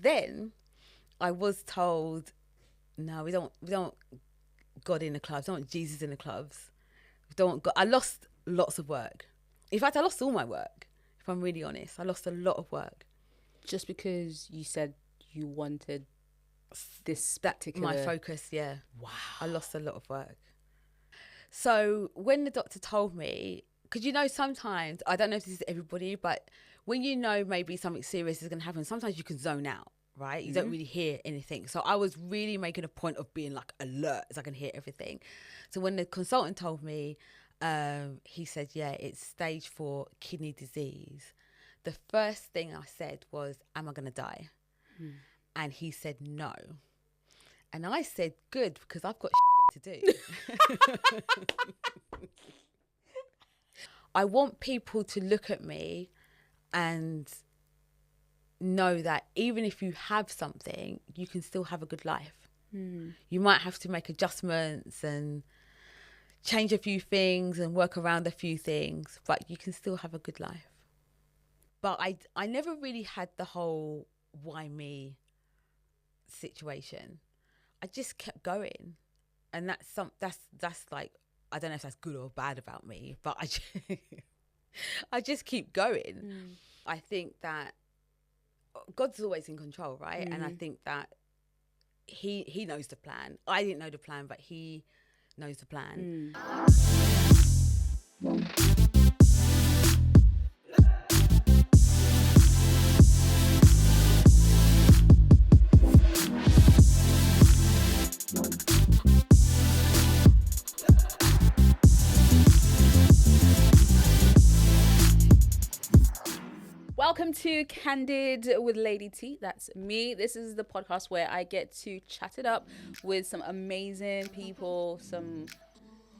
then I was told, no, we don't God in the clubs. We don't want Jesus in the clubs. We don't want God. I lost lots of work. In fact, I lost all my work. If I'm really honest, I lost a lot of work. Just because you said you wanted this particular... My focus, yeah. Wow. I lost a lot of work. So when the doctor told me, because you know sometimes, I don't know if this is everybody, but when you know maybe something serious is going to happen, sometimes you can zone out, right? You don't really hear anything. So I was really making a point of being like alert so I can hear everything. So when the consultant told me, he said, yeah, it's stage 4 kidney disease. The first thing I said was, am I going to die? And he said, no. And I said, good, because I've got to do. I want people to look at me and know that even if you have something, you can still have a good life. You might have to make adjustments and change a few things and work around a few things, but you can still have a good life. But I never really had the whole why me situation. I just kept going, and that's like, I don't know if that's good or bad about me, but I just keep going. I think that God's always in control, right? And I think that he knows the plan. I didn't know the plan, but he knows the plan. Welcome to Candid with Lady T. That's me. This is the podcast where I get to chat it up with some amazing people, some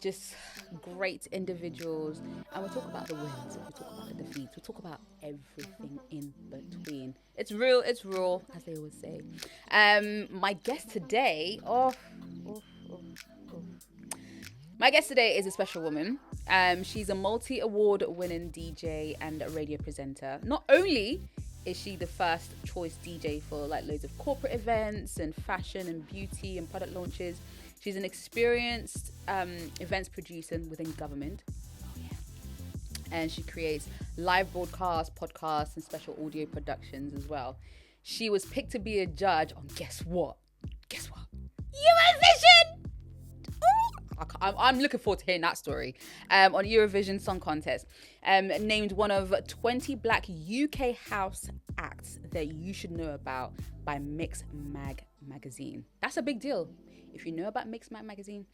just great individuals, and we'll talk about the wins, we'll talk about the defeats, we'll talk about everything in between. It's real, it's raw, as they always say. My guest today, my guest today is a special woman. She's a multi-award winning DJ and a radio presenter. Not only is she the first choice DJ for like loads of corporate events and fashion and beauty and product launches, she's an experienced events producer within government. And she creates live broadcasts, podcasts, and special audio productions as well. She was picked to be a judge on guess what? Eurovision! I'm looking forward to hearing that story. On Eurovision Song Contest. Named one of 20 black UK house acts that you should know about by Mix Mag magazine. That's a big deal. If you know about Mix Mag magazine,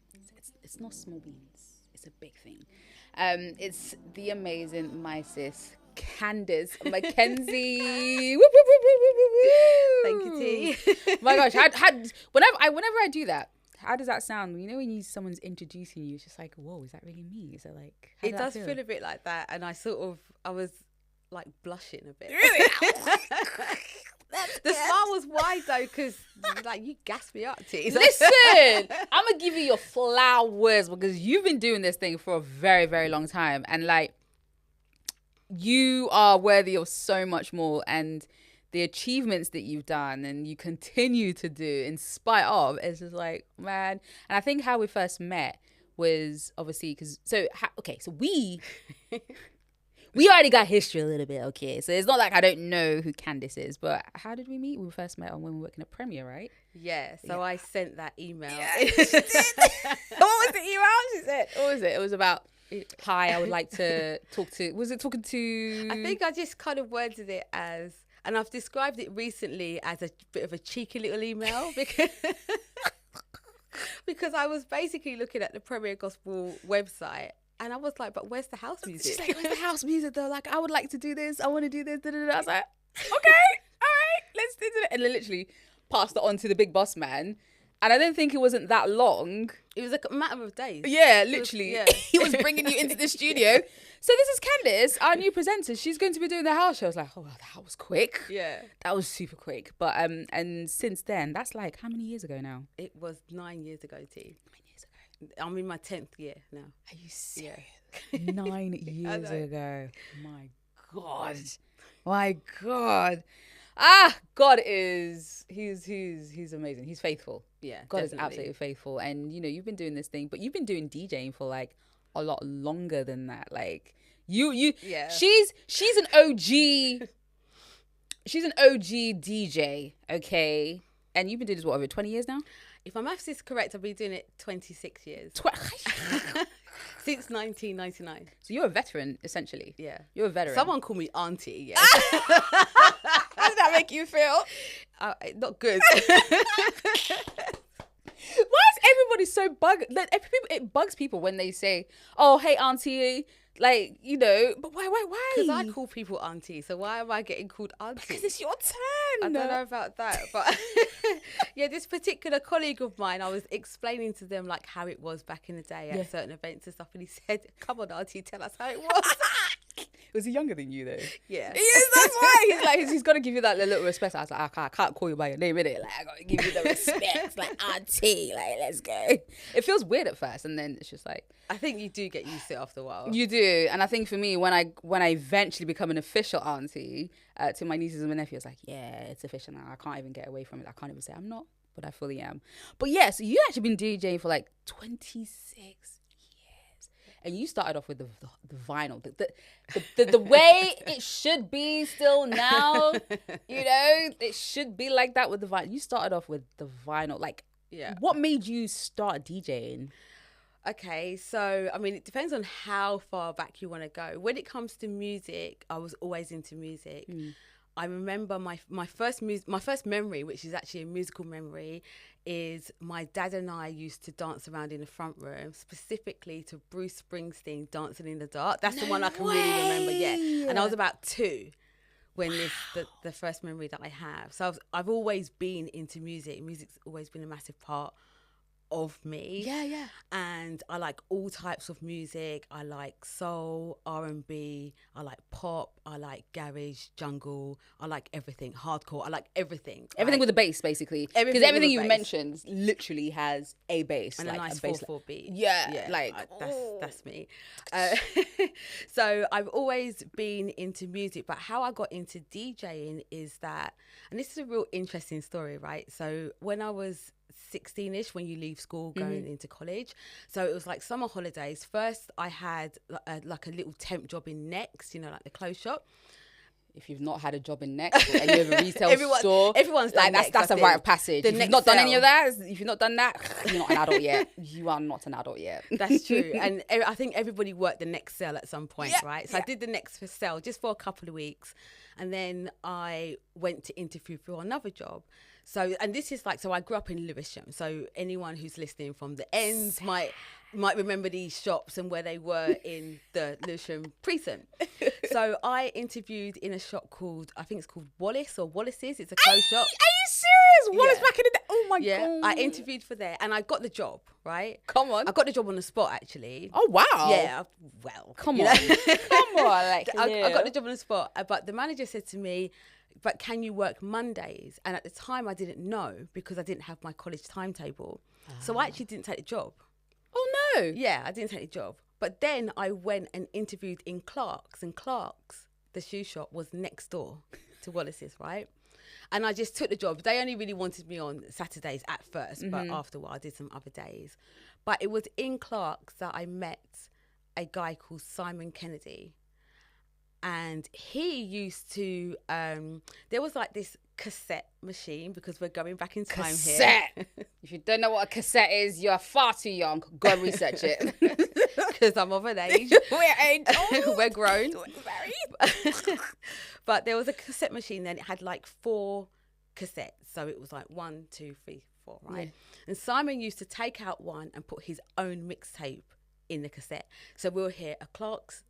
it's not small beans. It's a big thing. It's the amazing my sis, Candice Mckenzie. Thank you, T. My gosh, whenever I do that, how does that sound? You know, when someone's introducing you, it's just like, whoa, is that really me? Is it like, it does feel a bit like that, and I was like blushing a bit. Really? The smile was wide though, because like you gassed me up, T. Listen, I'm gonna give you your flowers because you've been doing this thing for a very, very long time, and like you are worthy of so much more, and the achievements that you've done and you continue to do in spite of, it's just like, man. And I think how we first met was obviously because so we already got history a little bit, okay? So it's not like I don't know who Candice is, but how did we meet? We first met when we were working at Premier, right? Yeah, so I sent that email. Yeah, she did. What was the email she said? What was it? It was about, hi, I would like to talk to, was it talking to? I think I just kind of worded it as, and I've described it recently as a bit of a cheeky little email because I was basically looking at the Premier Gospel website and I was like, but where's the house music? She's like, where's the house music though? Like, I would like to do this. I want to do this. Da, da, da. I was like, okay, all right, let's do it. And then literally passed it on to the big boss man. And I didn't think it wasn't that long. It was a matter of days. Yeah, literally. He was bringing you into the studio. So this is Candice, our new presenter. She's going to be doing the house show. I was like, oh, wow, that was quick. Yeah. That was super quick. But and since then, that's like, how many years ago now? It was 9 years ago, T. 9 years ago. I'm in my 10th year now. Are you serious? Yeah. 9 years ago. My God. God he's amazing. He's faithful. Yeah, God definitely. is absolutely faithful. And you know, you've been doing this thing, but you've been doing DJing for like a lot longer than that. Like you Yeah. she's an OG. She's an OG DJ, okay? And you've been doing this, what, over 20 years now? If my maths is correct, I've been doing it 26 years. Since 1999. So you're a veteran, essentially. Yeah. You're a veteran. Someone call me auntie, yeah. How did that make you feel? Not good. Why is everybody so like, it bugs people when they say, oh, hey, auntie. Like, you know, but why? Because I call people auntie, so why am I getting called auntie? Because it's your turn. I don't know about that, but yeah, this particular colleague of mine, I was explaining to them like how it was back in the day at certain events and stuff, and he said, "Come on, auntie, tell us how it was." Was he younger than you though? Yeah. He is, that's why. He's like, he's got to give you that little respect. I was like, I can't call you by your name, innit? Like, I got to give you the respect. Like, auntie, like, let's go. It feels weird at first, and then it's just like, I think you do get used to it after a while. you do. And I think for me, when I eventually become an official auntie to my nieces and my nephews, like, yeah, it's official now. I can't even get away from it. I can't even say I'm not, but I fully am. But yeah, so you actually been DJing for like 26 years. And you started off with the vinyl, the way it should be still now, you know, it should be like that with the vinyl. You started off with the vinyl. Like, Yeah. What made you start DJing? Okay, so I mean, it depends on how far back you want to go. When it comes to music, I was always into music. I remember my first memory, which is actually a musical memory, is my dad and I used to dance around in the front room, specifically to Bruce Springsteen, "Dancing in the Dark." That's the one I can really remember. Yeah, and I was about 2 when the first memory that I have. So I've always been into music. Music's always been a massive part of me. Yeah. And I like all types of music. I like soul, R&B, I like pop, I like garage, jungle, I like everything, hardcore, I like everything. Everything with a bass, basically. Because everything you mentioned literally has a bass. And like a nice 4/4 beat. Yeah. That's me. So I've always been into music, but how I got into DJing is that, and this is a real interesting story, right? So when I was 16ish, when you leave school going into college, so it was like summer holidays. First I had like a little temp job in Next, you know, like the clothes shop. If you've not had a job in Next or any other retail store, everyone's done like that's a rite of passage. If you've not done any of that, if you've not done that, you're not an adult yet. You are not an adult yet. That's true. And I think everybody worked the Next sale at some point, right? So I did the Next for sale just for a couple of weeks, and then I went to interview for another job. So, and this is like, so I grew up in Lewisham. So anyone who's listening from the ends might remember these shops and where they were in the Lewisham precinct. So I interviewed in a shop called, I think it's called Wallace or Wallace's. It's a clothes shop. Are you serious? Wallace back in the day? Oh my God. I interviewed for there and I got the job, right? Come on. I got the job on the spot, actually. Oh, wow. Yeah, well. Come on. Come on. Like, I got the job on the spot, but the manager said to me, but can you work Mondays? And at the time I didn't know because I didn't have my college timetable. So I actually didn't take the job. Oh no. Yeah, I didn't take the job. But then I went and interviewed in Clark's, and Clark's, the shoe shop, was next door to Wallace's, right? And I just took the job. They only really wanted me on Saturdays at first, but after a while I did some other days. But it was in Clark's that I met a guy called Simon Kennedy. And he used to, there was like this cassette machine, because we're going back in time here. If you don't know what a cassette is, you're far too young. Go and research it. Because I'm of an age. We're grown. But there was a cassette machine then. It had like 4 cassettes. So it was like 1, 2, 3, 4, right? Yeah. And Simon used to take out one and put his own mixtape in the cassette. So we'll hear a Clark's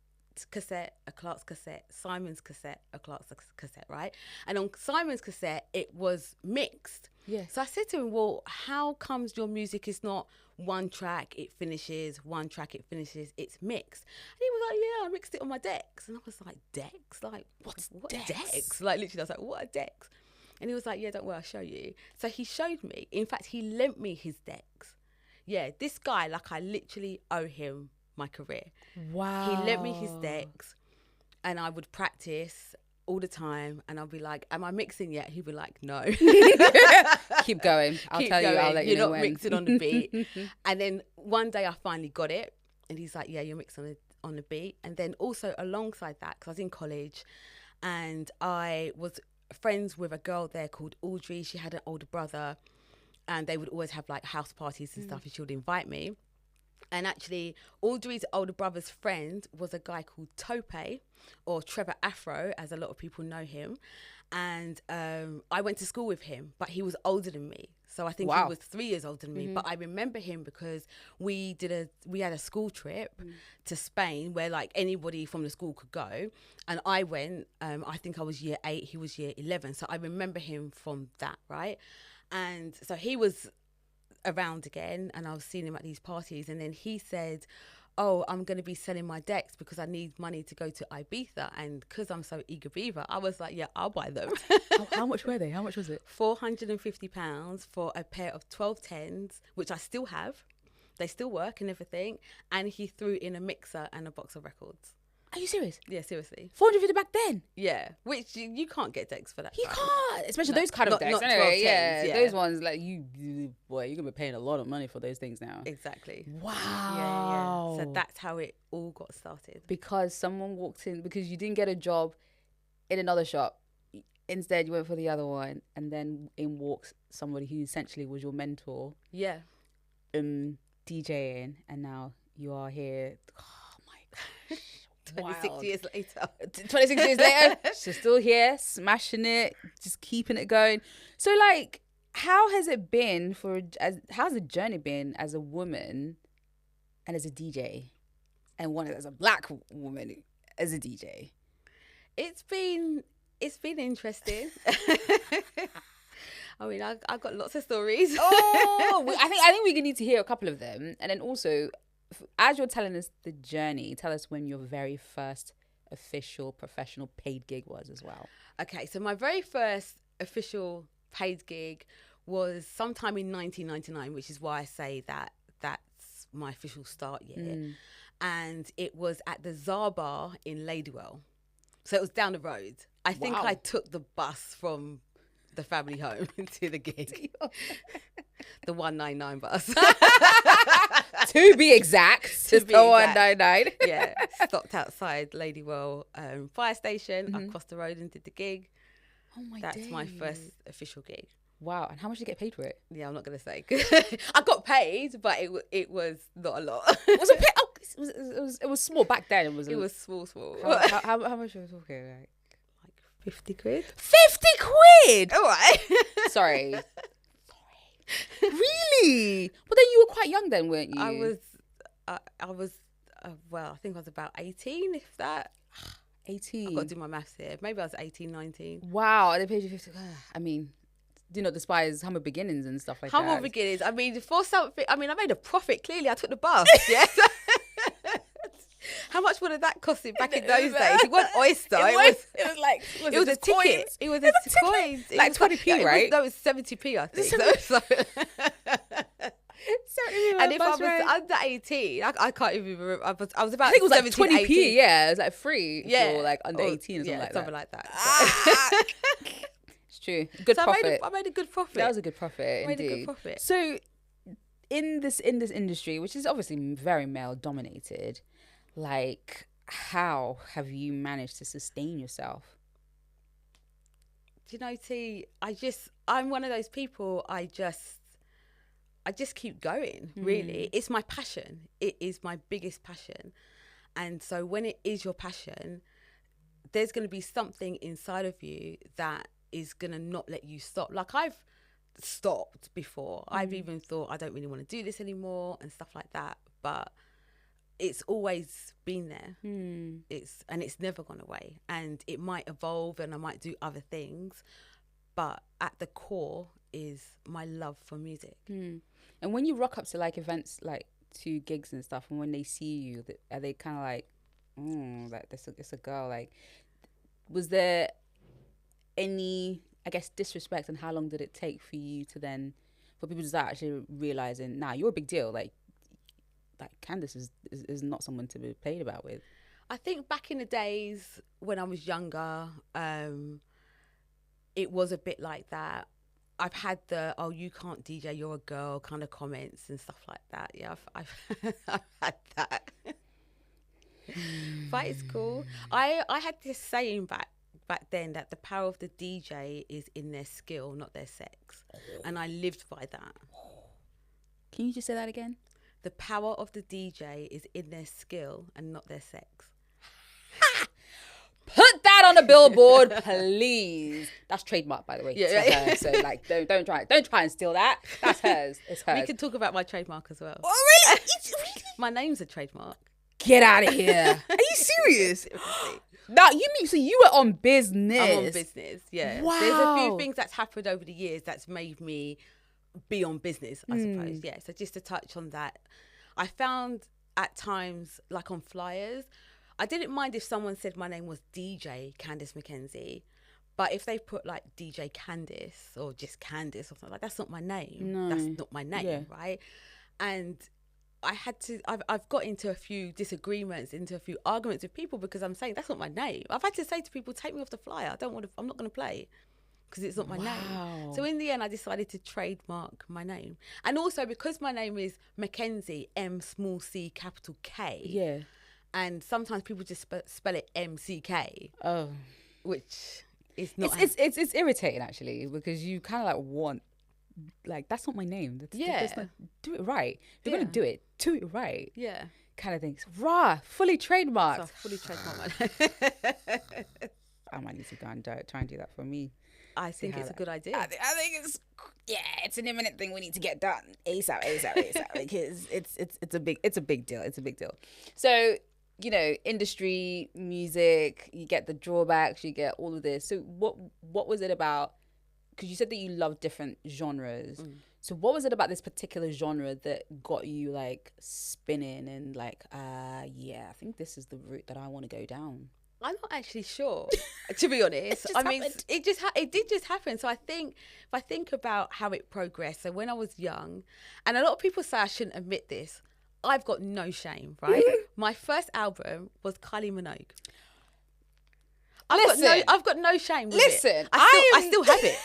cassette, a Clark's cassette, Simon's cassette, a Clark's cassette, right? And on Simon's cassette, it was mixed. Yeah. So I said to him, well, how comes your music is not one track, it finishes, one track, it finishes, it's mixed? And he was like, yeah, I mixed it on my decks. And I was like, decks? Like, what decks? Like, literally, I was like, what are decks? And he was like, yeah, don't worry, I'll show you. So he showed me. In fact, he lent me his decks. Yeah, this guy, like, I literally owe him my career. Wow. He lent me his decks and I would practice all the time, and I'll be like, am I mixing yet? He'll be like, no. Keep going. I'll Keep tell you. going. I'll let you You're know not when. mixing on the beat. And then one day I finally got it, and he's like, yeah, you're mixing on the beat. And then also alongside that, because I was in college, and I was friends with a girl there called Audrey. She had an older brother, and they would always have like house parties and stuff, and she would invite me. And actually, Audrey's older brother's friend was a guy called Tope, or Trevor Afro, as a lot of people know him. And I went to school with him, but he was older than me. So I think he was 3 years older than me. But I remember him because we had a school trip to Spain where like anybody from the school could go. And I went, I think I was year 8, he was year 11. So I remember him from that, right? And so he was around again, and I was seeing him at these parties, and then he said, oh, I'm going to be selling my decks because I need money to go to Ibiza, and because I'm so eager beaver, I was like, yeah, I'll buy them. How much were they? How much was it? £450 for a pair of 1210s, which I still have. They still work and everything. And he threw in a mixer and a box of records. Are you serious? Yeah, seriously. 450 back then? Yeah, which you can't get decks for that. You can't, especially those kind of not decks. 12 Anyway, tens, yeah, those ones like boy, you're gonna be paying a lot of money for those things now. Exactly. Wow. Yeah. So that's how it all got started. Because someone walked in, because you didn't get a job in another shop. Instead, you went for the other one, and then in walks somebody who essentially was your mentor. Yeah. DJing, and now you are here. Oh my gosh. 26 years later. 26 years later, she's still here, smashing it, just keeping it going. So, like, how has it been how's the journey been as a woman and as a DJ, and one as a black woman as a DJ? It's been interesting. I mean, I've got lots of stories. I think we need to hear a couple of them, and then also, as you're telling us the journey, tell us when your very first official professional paid gig was as well. Okay, so my very first official paid gig was sometime in 1999, which is why I say that that's my official start year. And it was at the Tsar Bar in Ladywell. So it was down the road. I think I took the bus from the family home to the gig. The 199 bus. To be exact. The 199. Yeah. Stopped outside Ladywell fire station, across the road, and did the gig. Oh my That's days. my first official gig. Wow. And how much did you get paid for it? Yeah, I'm not going to say. I got paid, but it was not a lot. Was it paid? Oh, it was small back then. It was small. How much were we talking? Like 50 quid. 50 quid? All right. Sorry. Really? But then you were quite young then, weren't you? I was well, I think I was about 18, if that. 18. I've got to do my maths here. Maybe I was 18, 19. Wow, they paid you 50. I mean, do not despise humble beginnings and stuff like that. Humble beginnings. I mean, for something, I made a profit, clearly. I took the bus, yeah? How much would have that costed back in those days? It wasn't oyster. It was a ticket. It was a coin. Like 20p, right? No, it was 70p, I think. And if I was under 18, I can't even remember. I was about, I think it was like 17, 20p, 18. yeah. It was like free if Yeah. you're like under 18 or something like that. Something like that. It's true. Good so profit. I made a good profit. That was a good profit, I made indeed. a good profit. So in this industry, which is obviously very male dominated, like, how have you managed to sustain yourself? Do you know, T, I'm one of those people, I just keep going, really. It's my passion. It is my biggest passion. And so when it is your passion, there's going to be something inside of you that is going to not let you stop. Like, I've stopped before. I've even thought, I don't really want to do this anymore and stuff like that. But it's always been there. It's never gone away. And it might evolve and I might do other things. But at the core is my love for music. And when you rock up to like events, like to gigs and stuff, and when they see you, are they kind of like, it's a girl? Like, was there any, I guess, disrespect, and how long did it take for you to then, for people to start actually realizing, nah, you're a big deal. Like Candice is not someone to be played about with. I think back in the days when I was younger, it was a bit like that. I've had the "oh, you can't DJ, you're a girl" kind of comments and stuff like that. Yeah, I've I've had that. But it's cool. I had this saying back then that the power of the DJ is in their skill, not their sex, and I lived by that. Can you just say that again? The power of the DJ is in their skill and not their sex. Put that on a billboard, please. That's trademark, by the way. Yeah. So like, don't try and steal that. That's hers. It's hers. We can talk about my trademark as well. Oh, really? My name's a trademark. Get out of here. Are you serious? Now, you mean, so you were on business? I'm on business, yeah. Wow. There's a few things that's happened over the years that's made me be on business, I suppose. Yeah, so just to touch on that, I found at times, like on flyers, I didn't mind if someone said my name was DJ Candice Mckenzie, but if they put like DJ Candice or just Candice or something like, that's not my name. No. That's not my name, right? And I've got into a few disagreements, into a few arguments with people because I'm saying that's not my name. I've had to say to people, take me off the flyer. I'm not going to play because it's not my name. So in the end, I decided to trademark my name. And also because my name is Mckenzie, M-c K. Yeah. And sometimes people just spell it M-C-K. Oh. Which is not... It's irritating, actually, because you kind of like want... Like, that's not my name. That's not, do it right. If you're going to do it right. Yeah. Kind of things. Fully trademarked. So fully trademarked my name. I might need to go and try and do that for me. I think it's a good idea. I think it's an imminent thing we need to get done ASAP because it's a big deal. It's a big deal. So, you know, industry, music, you get the drawbacks, you get all of this. So what was it about? Because you said that you love different genres. So what was it about this particular genre that got you like spinning and like, I think this is the route that I want to go down? I'm not actually sure, to be honest. It did just happen. So I think if I think about how it progressed, so when I was young, and a lot of people say I shouldn't admit this, I've got no shame, right? My first album was Kylie Minogue. I've got no shame with it. I still have it.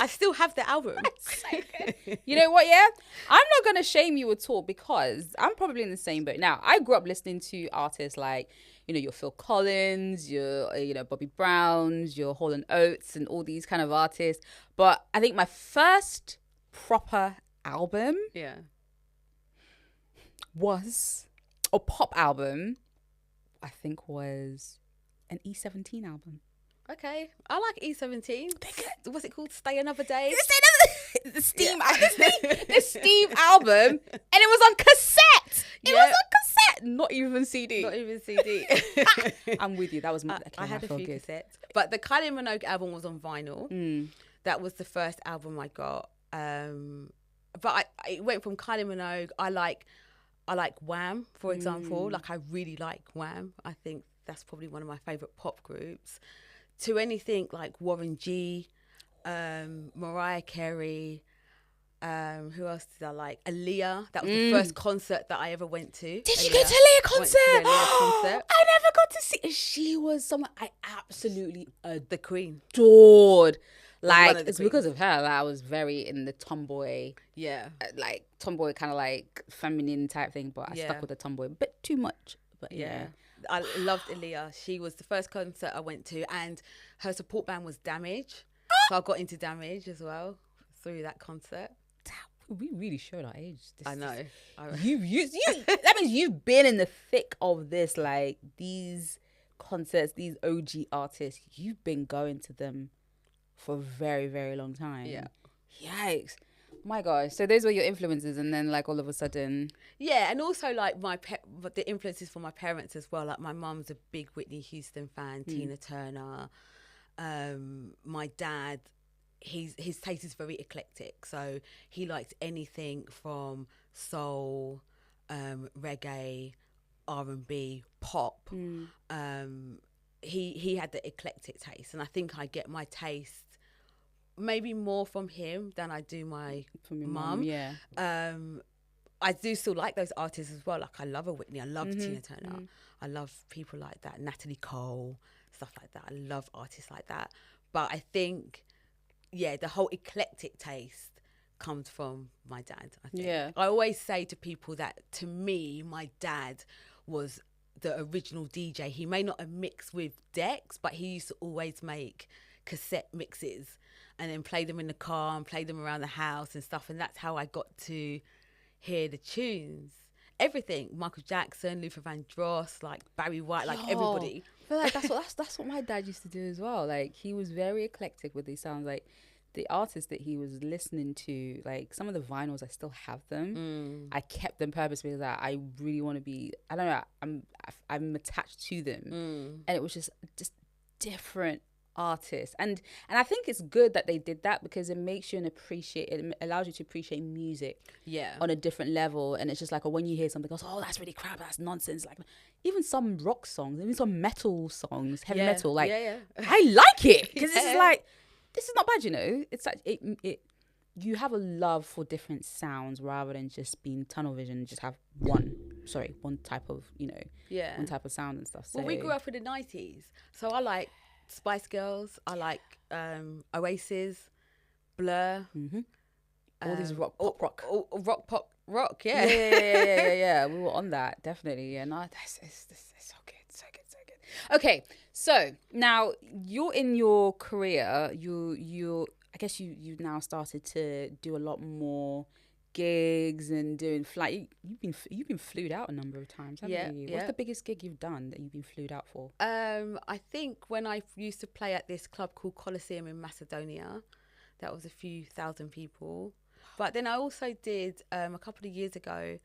I still have the album. You know what, yeah? I'm not going to shame you at all because I'm probably in the same boat. Now, I grew up listening to artists like, you know, your Phil Collins, your, you know, Bobby Browns, your Hall & Oates and all these kind of artists. But I think my first proper album was, or pop album, I think was an E17 album. Okay, I like E17. What's it called? Stay Another Day. The Steam album, and it was on cassette. It was on cassette, not even CD. Not even CD. I'm with you. That was I had a few cassettes, but the Kylie Minogue album was on vinyl. That was the first album I got. But it went from Kylie Minogue. I like Wham, for example. Like I really like Wham. I think that's probably one of my favorite pop groups. To anything like Warren G, Mariah Carey, who else did I like? Aaliyah. That was the first concert that I ever went to. Did you go to Aaliyah concert? I went to the Aaliyah concert. I never got to see. She was someone I absolutely the queen. Adored. Like, it's because of her that I was very in the tomboy. Yeah. Like, tomboy kind of like feminine type thing, but I stuck with the tomboy a bit too much. But yeah. I loved Aaliyah. She was the first concert I went to, and her support band was Damage. So I got into Damage as well through that concert. We really showed our age. I know. You that means you've been in the thick of this, like these concerts, these OG artists. You've been going to them for a very, very long time. Yeah. Yikes. My gosh. So those were your influences, and then like all of a sudden. Yeah, and also like the influences for my parents as well. Like my mum's a big Whitney Houston fan, Tina Turner. My dad, his taste is very eclectic, so he likes anything from soul, reggae, R&B, pop. He had the eclectic taste, and I think I get my taste maybe more from him than I do my mum. Yeah. I do still like those artists as well. Like I love a Whitney, I love Tina Turner, I love people like that, Natalie Cole, stuff like that. I love artists like that. But I think, yeah, the whole eclectic taste comes from my dad, I think. Yeah. I always say to people that, to me, my dad was the original DJ. He may not have mixed with decks, but he used to always make cassette mixes and then play them in the car and play them around the house and stuff. And that's how I got to hear the tunes. Everything, Michael Jackson, Luther Vandross, like Barry White, like everybody. I feel like that's what my dad used to do as well. Like he was very eclectic with these sounds. Like the artists that he was listening to, like some of the vinyls, I still have them. I kept them purposely because I really want to be. I don't know. I'm attached to them, and it was just different artists, and I think it's good that they did that because it makes you it allows you to appreciate music on a different level. And it's just like, when you hear something else, oh, that's really crap, that's nonsense. Like even some rock songs, even some metal songs, heavy metal, like I like it because it's like, this is not bad, you know. It's like you have a love for different sounds rather than just being tunnel vision and just have one type of, you know, one type of sound and stuff. So well, we grew up in the 90s, so I like Spice Girls, I like Oasis, Blur, all these rock. Yeah. We were on that, definitely. Yeah, no, it's so good. Okay, so now you're in your career. You I guess you now started to do a lot more gigs and doing flight. You've been flued out a number of times, haven't you? What's the biggest gig you've done that you've been flued out for? I think when I used to play at this club called Coliseum in Macedonia, that was a few thousand people. But then I also did a couple of years ago,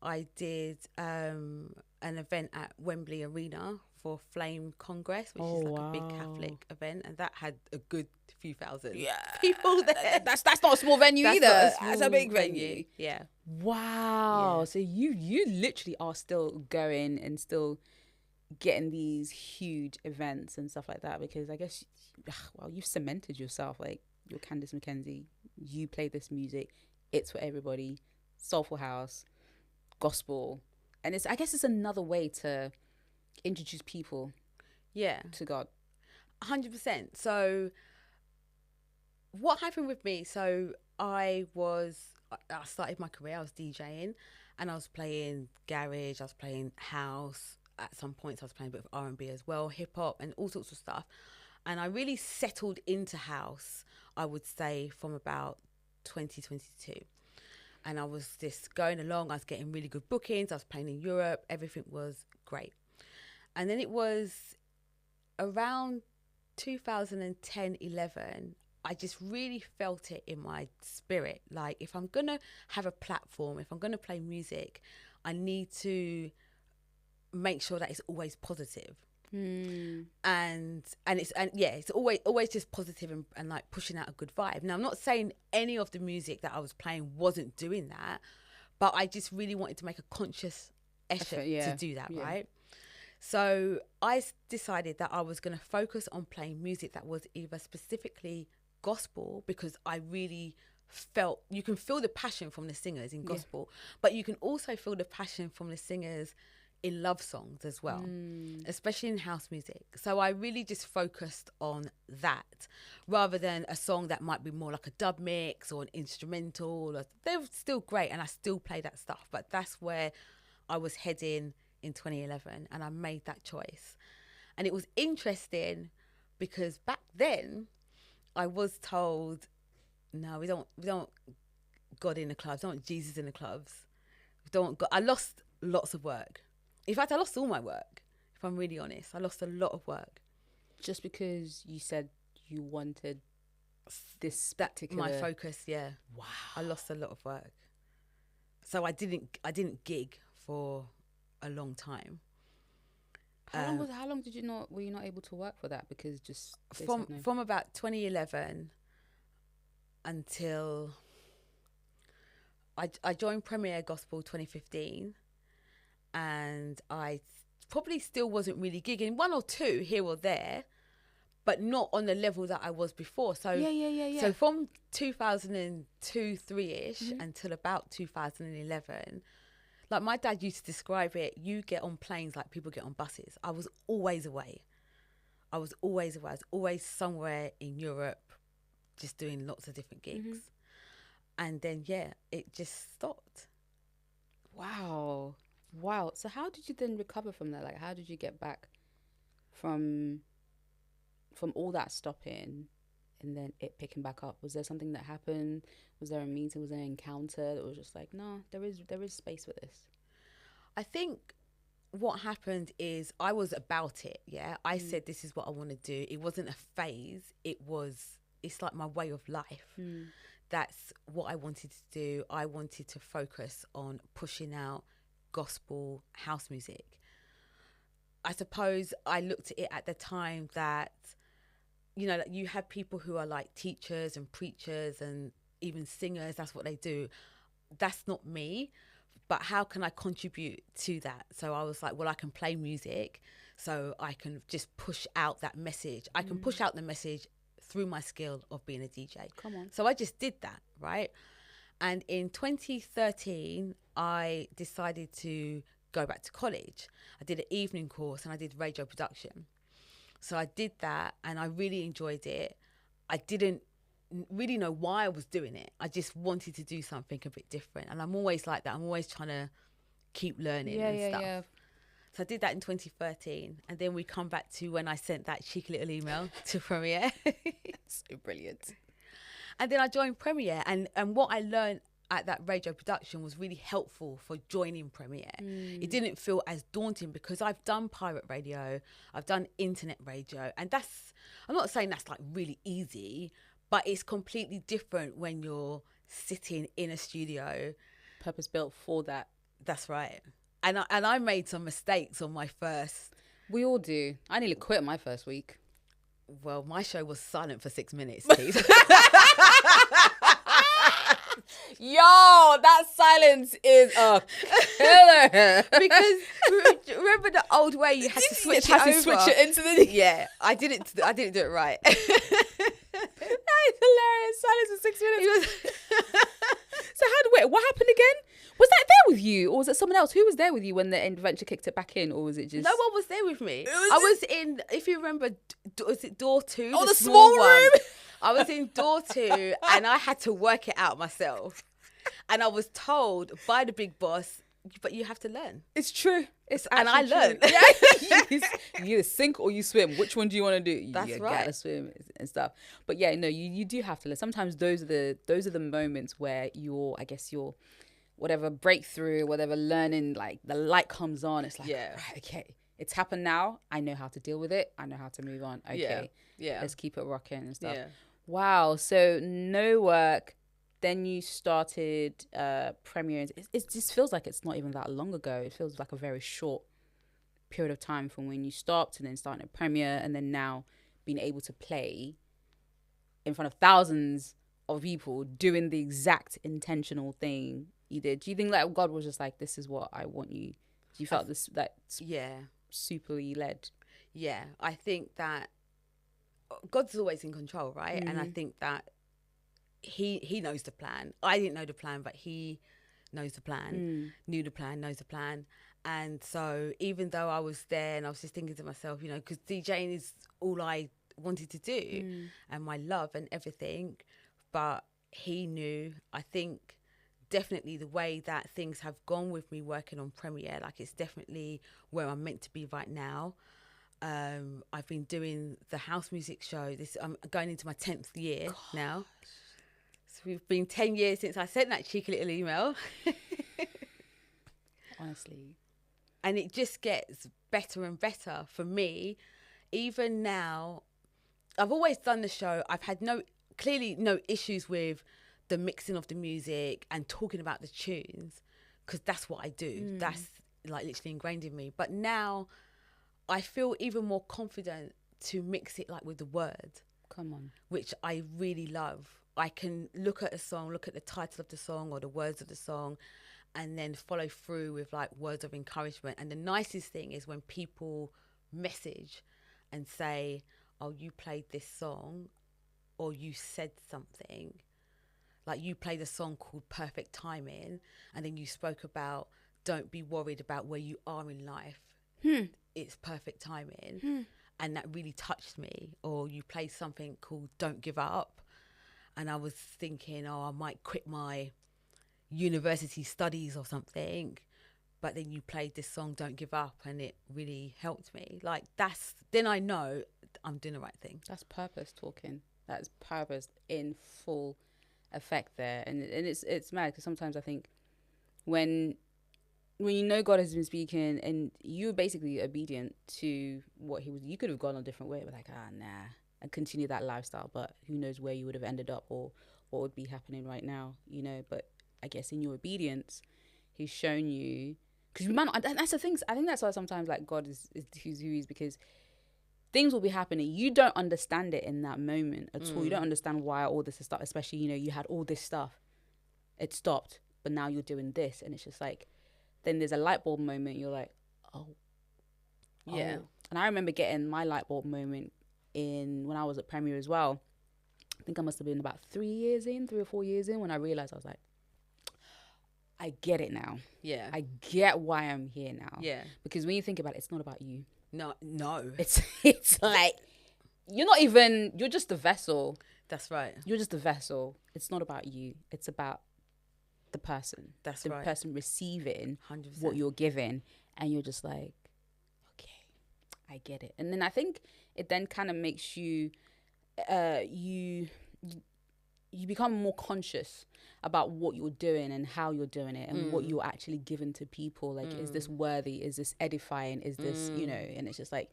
I did an event at Wembley Arena for Flame Congress, which is like a big Catholic event, and that had a good few thousand people there. That's not a small venue either. That's a big venue. Yeah. Wow. Yeah. So you literally are still going and still getting these huge events and stuff like that, because I guess, well, you've cemented yourself. Like, you're Candice Mckenzie. You play this music. It's for everybody. Soulful house, gospel, and I guess it's another way to introduce people to God. 100%. So what happened with me, so I started my career, I was DJing, and I was playing garage, I was playing house, at some points I was playing a bit of R&B as well, hip hop and all sorts of stuff, and I really settled into house, I would say, from about 2022. And I was just going along, I was getting really good bookings, I was playing in Europe, everything was great. And then it was around 2010, 11, I just really felt it in my spirit. Like, if I'm going to have a platform, if I'm going to play music, I need to make sure that it's always positive. And it's always just positive and like pushing out a good vibe. Now, I'm not saying any of the music that I was playing wasn't doing that, but I just really wanted to make a conscious effort to do that, right? So I decided that I was going to focus on playing music that was either specifically gospel, because I really felt, you can feel the passion from the singers in gospel, but you can also feel the passion from the singers in love songs as well, especially in house music. So I really just focused on that rather than a song that might be more like a dub mix or an instrumental. They're still great and I still play that stuff, but that's where I was heading in 2011, and I made that choice. And it was interesting because back then I was told, no, we don't God in the clubs, we don't want Jesus in the clubs, we don't want God. I lost lots of work. In fact, I lost all my work, if I'm really honest. I lost a lot of work. Just because you said you wanted this particular... My focus, yeah. Wow. I lost a lot of work. So I didn't gig for a long time. How long were you not able to work for that? Because just... From about 2011 until... I joined Premier Gospel 2015. And I probably still wasn't really gigging, one or two here or there, but not on the level that I was before. So Yeah. So from 2002, 3-ish until about 2011, like my dad used to describe it, you get on planes like people get on buses. I was always away. I was always somewhere in Europe, just doing lots of different gigs. And then, it just stopped. Wow. So how did you then recover from that? Like, how did you get back from all that stopping and then it picking back up? Was there something that happened? Was there a meeting? Was there an encounter that was just like, no, there is space for this? I think what happened is I was about it. Yeah. I said, this is what I want to do. It wasn't a phase. It's like my way of life. That's what I wanted to do. I wanted to focus on pushing out gospel house music. I suppose I looked at it at the time that, like you have people who are like teachers and preachers and even singers. That's what they do. That's not me. But how can I contribute to that? So I was like, well, I can play music, so I can just push out that message. I can push out the message through my skill of being a DJ. Come on. So I just did that, right? And in 2013, I decided to go back to college. I did an evening course and I did radio production. So I did that and I really enjoyed it. I didn't really know why I was doing it. I just wanted to do something a bit different. And I'm always like that. I'm always trying to keep learning and stuff. Yeah. So I did that in 2013. And then we come back to when I sent that cheeky little email to Premiere. So brilliant. And then I joined Premiere. And what I learned at that radio production was really helpful for joining Premiere. It didn't feel as daunting because I've done pirate radio. I've done internet radio. And I'm not saying that's like really easy, but it's completely different when you're sitting in a studio. Purpose built for that. That's right. And I made some mistakes on my first. We all do. I nearly quit my first week. Well, my show was silent for 6 minutes, Steve. Yo, that silence is a killer. Because remember the old way you had to switch it over? Switch it into the... Yeah, I didn't do it right. That is hilarious. Silence for 6 minutes. So what happened again? Was that there with you, or was it someone else? Who was there with you when the adventure kicked it back in, or was it just... No one was there with me. I was in, if you remember, was it door 2? Oh, the small room. I was in door 2 and I had to work it out myself. And I was told by the big boss, but you have to learn. It's true. And I learned. Yeah. You either sink or you swim. Which one do you want to do? That's you right. gotta swim and stuff. But yeah, no, you do have to learn. Sometimes those are the moments where your whatever breakthrough, whatever learning, like the light comes on. It's like, right, okay, it's happened now. I know how to deal with it. I know how to move on. Okay, let's keep it rocking and stuff. Yeah. Wow. So no work. Then you started Premiere. It just feels like it's not even that long ago. It feels like a very short period of time from when you stopped and then starting a Premiere and then now being able to play in front of thousands of people doing the exact intentional thing you did. Do you think that God was just like, this is what I want you? Do you felt superly led? Yeah, I think that God's always in control, right? And I think that he knows the plan. I didn't know the plan, but he knows the plan, knew the plan, knows the plan. And so even though I was there and I was just thinking to myself, because DJing is all I wanted to do and my love and everything, but he knew. I think definitely the way that things have gone with me working on Premiere, like it's definitely where I'm meant to be right now. I've been doing the house music show. I'm going into my 10th year now. So we've been 10 years since I sent that cheeky little email. Honestly. And it just gets better and better for me. Even now, I've always done the show. I've had clearly no issues with the mixing of the music and talking about the tunes, because that's what I do. That's like literally ingrained in me. But now I feel even more confident to mix it like with the word. Come on. Which I really love. I can look at a song, look at the title of the song or the words of the song, and then follow through with like words of encouragement. And the nicest thing is when people message and say, oh, you played this song or you said something. Like you played a song called Perfect Timing, and then you spoke about don't be worried about where you are in life. It's perfect timing. And that really touched me. Or you played something called Don't Give Up. And I was thinking, oh, I might quit my university studies or something. But then you played this song, Don't Give Up, and it really helped me. Like then I know I'm doing the right thing. That's purpose talking. That's purpose in full effect there. And it's mad because sometimes I think when you know God has been speaking and you're basically obedient to what he was, you could have gone a different way, but like, nah, and continue that lifestyle. But who knows where you would have ended up or what would be happening right now, you know? But I guess in your obedience, he's shown you, because you might not, and that's the thing. I think that's why sometimes like God is who he is, because things will be happening. You don't understand it in that moment at all. You don't understand why all this is stuff, especially, you know, you had all this stuff. It stopped, but now you're doing this. And it's just like, then there's a light bulb moment. You're like, oh. Yeah. And I remember getting my light bulb moment when I was at Premier as well. I think I must have been about 3 or 4 years in, when I realized, I was like, I get it now. Yeah. I get why I'm here now. Yeah. Because when you think about it, it's not about you. No. It's like, you're just the vessel. That's right. You're just the vessel. It's not about you. It's about the person. That's the right. person receiving 100%. what you're giving. And you're just like, okay, I get it. And then I think it then kind of makes you, you become more conscious about what you're doing and how you're doing it and what you're actually giving to people. Like, is this worthy? Is this edifying? Is this, you know, and it's just like,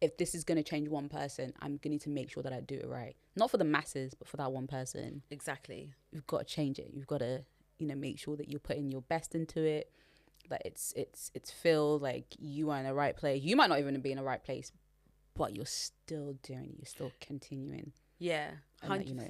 if this is going to change one person, I'm going to need to make sure that I do it right. Not for the masses, but for that one person. Exactly. You've got to change it. You've got to, you know, make sure that you're putting your best into it. That it's filled, like you are in the right place. You might not even be in the right place, but you're still doing it. You're still continuing. Yeah, 100%. You know,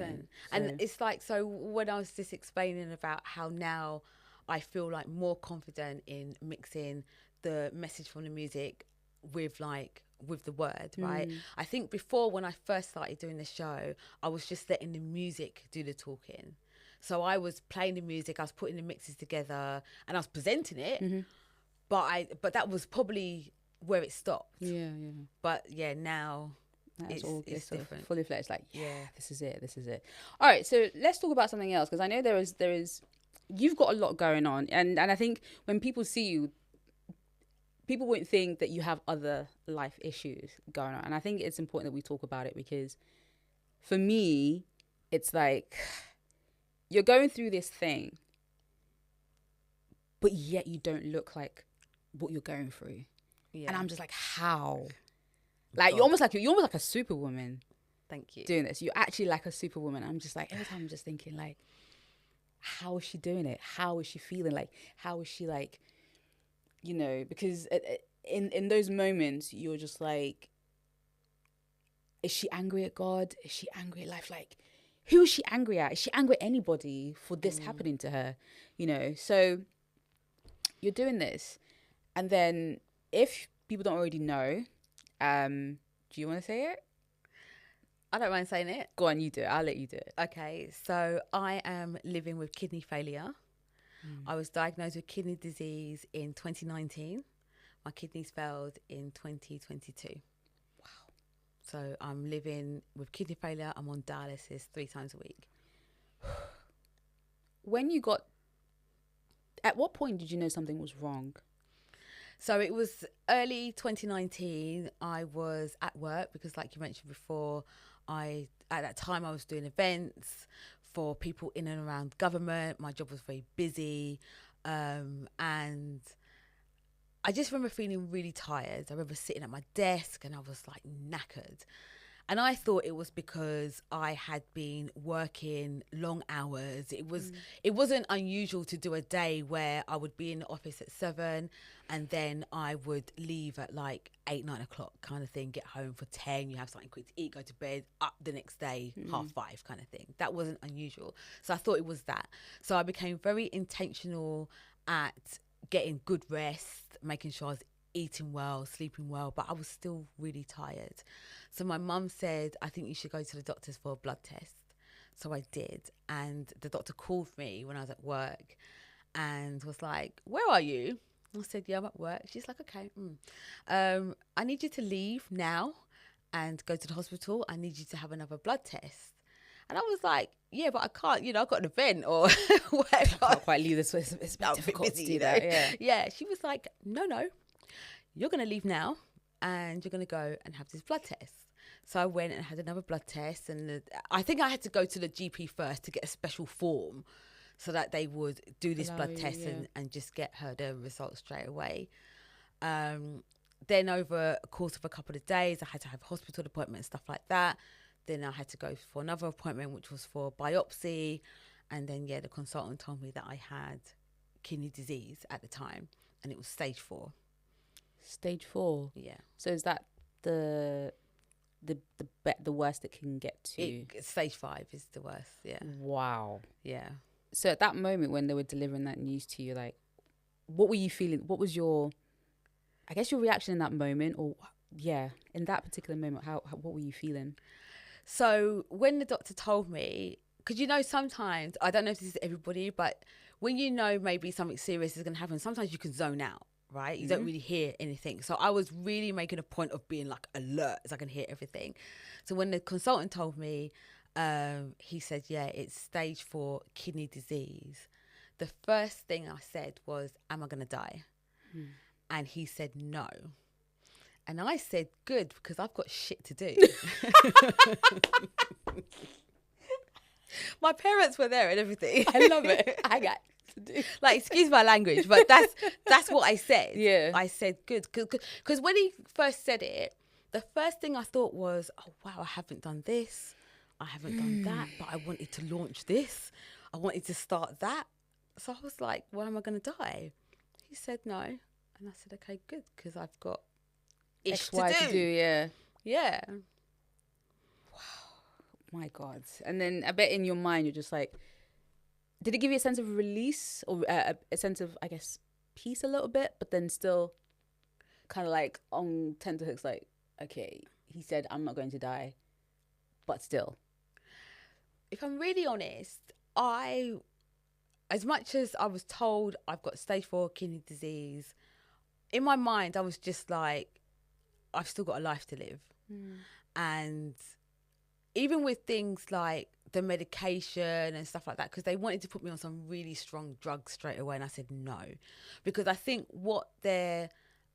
and it's like, so when I was just explaining about how now I feel like more confident in mixing the message from the music with the word, right? I think before, when I first started doing the show, I was just letting the music do the talking. So I was playing the music, I was putting the mixes together, and I was presenting it, but that was probably where it stopped. Yeah. But yeah, now That's it's different. Fully fledged, like, this is it. All right, so let's talk about something else, because I know there is you've got a lot going on, and I think when people see you, people won't think that you have other life issues going on. And I think it's important that we talk about it, because for me, it's like, you're going through this thing, but yet you don't look like what you're going through. Yeah. And I'm just like, how? Like, you're almost like a superwoman. Thank you. Doing this. You're actually like a superwoman. I'm just like, every time I'm just thinking, like, how is she doing it? How is she feeling? Like, how is she, like, you know, because in those moments, you're just like, is she angry at God? Is she angry at life? Like, who is she angry at? Is she angry at anybody for this happening to her? You know, so you're doing this. And then if people don't already know, do you want to say it? I don't mind saying it. Go on, you do it. I'll let you do it. Okay, so I am living with kidney failure. I was diagnosed with kidney disease in 2019. My kidneys failed in 2022. Wow. So I'm living with kidney failure. I'm on dialysis 3 times a week. At what point did you know something was wrong? So it was early 2019. I was at work because, like you mentioned before, at that time I was doing events for people in and around government. My job was very busy. And I just remember feeling really tired. I remember sitting at my desk and I was like knackered. And I thought it was because I had been working long hours. It wasn't unusual to do a day where I would be in the office at 7 and then I would leave at like 8, 9 o'clock kind of thing, get home for 10, you have something quick to eat, go to bed, up the next day, 5:30 kind of thing. That wasn't unusual. So I thought it was that. So I became very intentional at getting good rest, making sure I was eating well, sleeping well, but I was still really tired. So my mum said, I think you should go to the doctors for a blood test. So I did. And the doctor called me when I was at work and was like, where are you? I said, yeah, I'm at work. She's like, okay. I need you to leave now and go to the hospital. I need you to have another blood test. And I was like, yeah, but I can't, I've got an event or whatever. I can't quite leave this way. It's a bit difficult to do that. Yeah. Yeah. She was like, no, you're going to leave now and you're going to go and have this blood test. So I went and had another blood test. And I think I had to go to the GP first to get a special form so that they would do this blood test and just get her the results straight away. Then over a course of a couple of days, I had to have a hospital appointment and stuff like that. Then I had to go for another appointment, which was for biopsy. And then, the consultant told me that I had kidney disease at the time. And it was stage 4. Stage 4? Yeah. So is that the worst it can get to? Stage 5 is the worst, yeah. Wow. Yeah. So at that moment when they were delivering that news to you, like, what were you feeling? What was your reaction in that moment? Or, in that particular moment, what were you feeling? So when the doctor told me, because sometimes, I don't know if this is everybody, but when maybe something serious is going to happen, sometimes you can zone out, right? You don't really hear anything. So I was really making a point of being like alert so I can hear everything. So when the consultant told me, he said, it's stage 4 kidney disease. The first thing I said was, am I going to die? And he said, no. And I said, good, because I've got shit to do. My parents were there and everything. I love it. I got to do. Like, excuse my language, but that's what I said. Yeah. I said, good. Because when he first said it, the first thing I thought was, oh, wow, I haven't done this. I haven't done that, but I wanted to launch this. I wanted to start that. So I was like, well, am I going to die? He said, no. And I said, okay, good, because I've got X, Y to do, yeah. Yeah. Wow. My God. And then I bet in your mind, you're just like, did it give you a sense of release or a sense of, I guess, peace a little bit, but then still kind of like on tenterhooks, like, okay, he said, I'm not going to die, but still. If I'm really honest, as much as I was told I've got stage 4 kidney disease, in my mind, I was just like, I've still got a life to live. And even with things like the medication and stuff like that, because they wanted to put me on some really strong drugs straight away, and I said no, because I think what their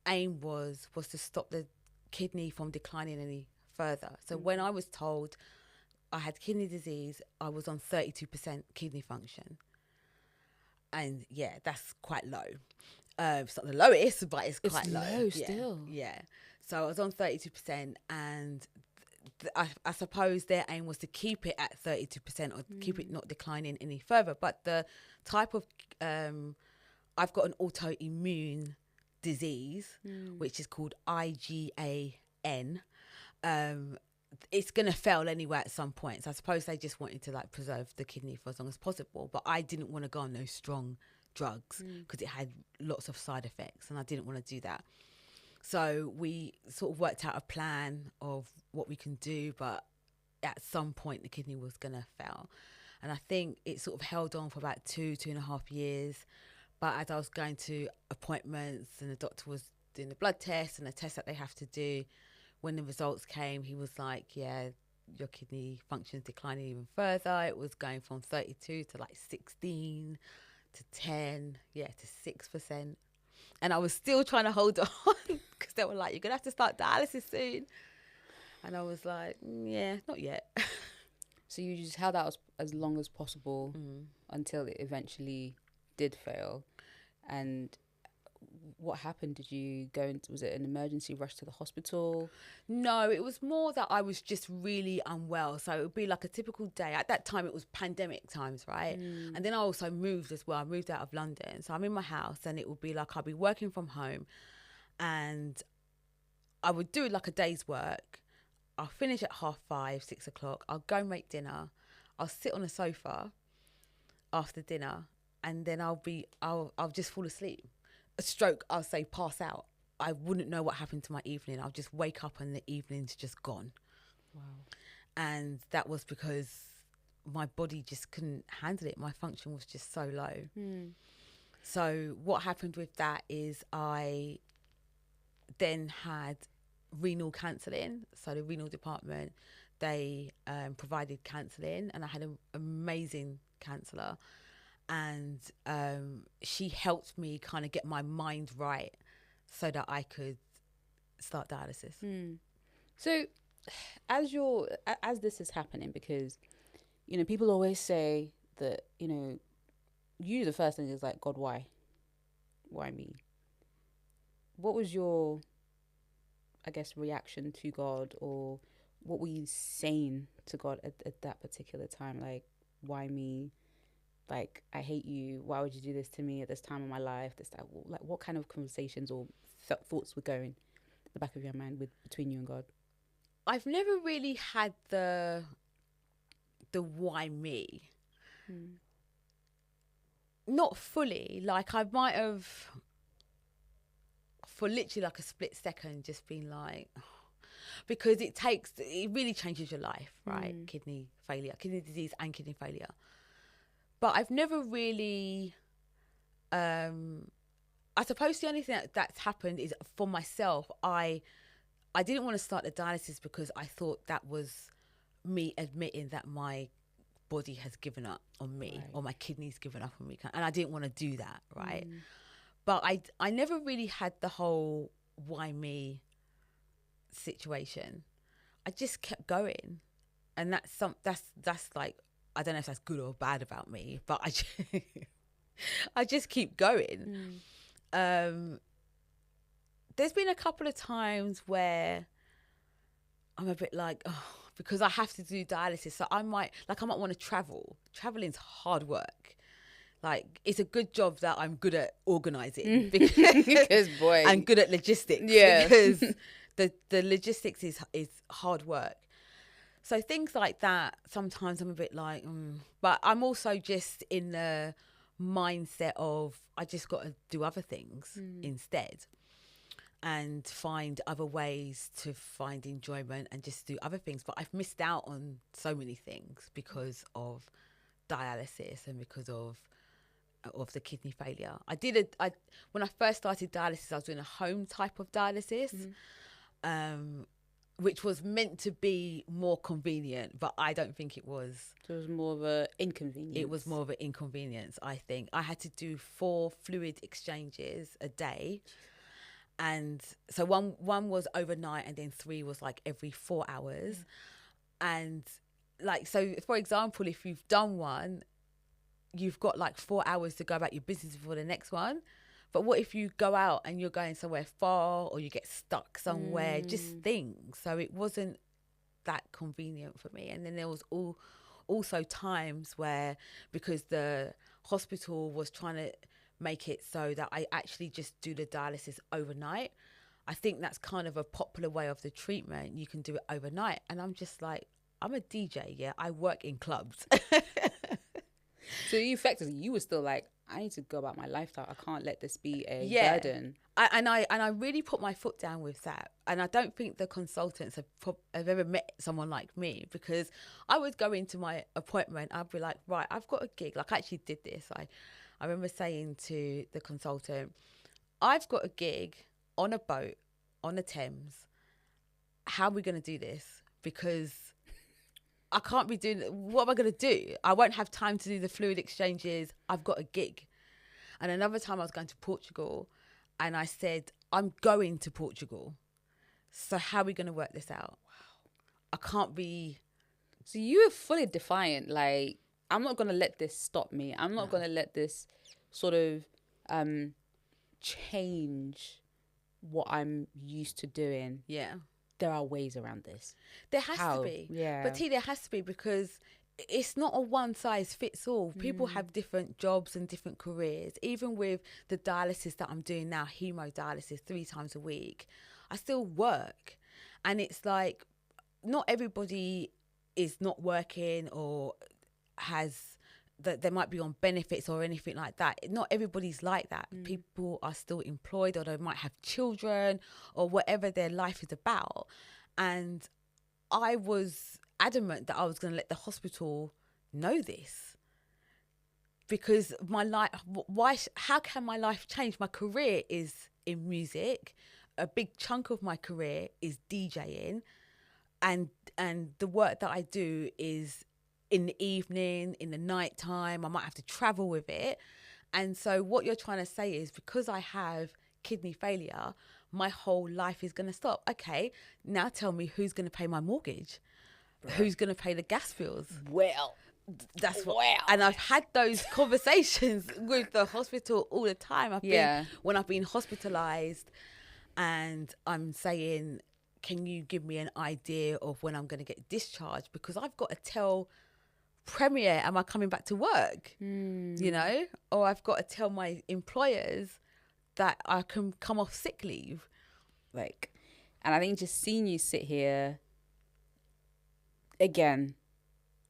aim was to stop the kidney from declining any further. So when I was told I had kidney disease, I was on 32% kidney function. And that's quite low. It's not the lowest, but it's quite low. Still. Yeah. So I was on 32%, and I suppose their aim was to keep it at 32% or keep it not declining any further. But the type of, I've got an autoimmune disease, which is called IgAN. It's going to fail anyway at some point. So I suppose they just wanted to like preserve the kidney for as long as possible. But I didn't want to go on those strong drugs because it had lots of side effects, and I didn't want to do that. So we sort of worked out a plan of what we can do, but at some point the kidney was going to fail. And I think it sort of held on for about 2.5 years. But as I was going to appointments and the doctor was doing the blood test and the test that they have to do, when the results came, he was like, yeah, your kidney function's declining even further. It was going from 32 to like 16 to 10, to 6%. And I was still trying to hold on because they were like, you're going to have to start dialysis soon. And I was like, not yet. So you just held out as long as possible until it eventually did fail. And what happened? Did you go into, was it an emergency rush to the hospital? No, it was more that I was just really unwell. So it would be like a typical day. At that time, it was pandemic times, right? And then I also moved as well. I moved out of London. So I'm in my house, and it would be like I'll be working from home, and I would do like a day's work. I'll finish at 5:30, 6 o'clock. I'll go make dinner. I'll sit on a sofa after dinner, and then I'll just fall asleep. A stroke, I'll say pass out I wouldn't know what happened to my evening. I'll just wake up and the evening's just gone. Wow. And that was because my body just couldn't handle it. My function was just so low. So what happened with that is I then had renal counselling. So the renal department, they provided counselling, and I had an amazing counsellor, and she helped me kind of get my mind right so that I could start dialysis. So as this is happening, because people always say that usually the first thing is like, God, why me? What was your, I guess, reaction to God, or what were you saying to God at that particular time? Like, why me? Like, I hate you. Why would you do this to me at this time of my life? Like, what kind of conversations or thoughts were going in the back of your mind between you and God? I've never really had the why me. Not fully. Like, I might have, for literally like a split second, just been like, because it really changes your life, right? Kidney disease and kidney failure. But I've never really, I suppose the only thing that's happened is for myself, I didn't want to start the dialysis because I thought that was me admitting that my body has given up on me, right, or my kidneys given up on me, and I didn't want to do that, right? But I never really had the whole why me situation. I just kept going, and that's like, I don't know if that's good or bad about me, but I just keep going. There's been a couple of times where I'm a bit like, because I have to do dialysis, so I might want to travel. Traveling's hard work. Like, it's a good job that I'm good at organising, because boy, and good at logistics. Yeah, because the logistics is hard work. So things like that, sometimes I'm a bit like, but I'm also just in the mindset of I just got to do other things instead, and find other ways to find enjoyment and just do other things. But I've missed out on so many things because of dialysis and because of the kidney failure. When I first started dialysis, I was doing a home type of dialysis, which was meant to be more convenient, but I don't think it was. So it was more of an inconvenience. It was more of an inconvenience, I think. I had to do 4 fluid exchanges a day. And so one was overnight, and then 3 was like every 4 hours. And like, so for example, if you've done one, you've got like 4 hours to go about your business before the next one. But what if you go out and you're going somewhere far, or you get stuck somewhere, just things. So it wasn't that convenient for me. And then there was also times where, because the hospital was trying to make it so that I actually just do the dialysis overnight. I think that's kind of a popular way of the treatment. You can do it overnight. And I'm just like, I'm a DJ, yeah? I work in clubs. So you were still like, I need to go about my lifestyle. I can't let this be a burden. I really put my foot down with that. And I don't think the consultants have ever met someone like me, because I would go into my appointment, I'd be like, right, I've got a gig. Like, I actually did this. I remember saying to the consultant, I've got a gig on a boat on the Thames. How are we going to do this? Because I can't be doing, what am I going to do? I won't have time to do the fluid exchanges. I've got a gig. And another time I was going to Portugal, and I said, I'm going to Portugal. So how are we going to work this out? Wow. I can't be. So you were fully defiant. Like, I'm not going to let this stop me. I'm not going to let this sort of change what I'm used to doing. Yeah. There are ways around this. There has to be. Yeah. But there has to be, because it's not a one size fits all. People have different jobs and different careers. Even with the dialysis that I'm doing now, hemodialysis 3 times a week, I still work. And it's like, not everybody is not working or has that they might be on benefits or anything like that. Not everybody's like that. People are still employed, or they might have children, or whatever their life is about. And I was adamant that I was going to let the hospital know this, because my life, how can my life change? My career is in music. A big chunk of my career is DJing, and the work that I do is in the evening, in the night time. I might have to travel with it. And so what you're trying to say is, because I have kidney failure, my whole life is going to stop. Okay, now tell me, who's going to pay my mortgage? Right. Who's going to pay the gas bills? Well, that's what. Wow. And I've had those conversations with the hospital all the time. When I've been hospitalized, and I'm saying, can you give me an idea of when I'm going to get discharged? Because I've got to tell Premier, am I coming back to work? You know, or I've got to tell my employers that I can come off sick leave. Like, and I think just seeing you sit here again,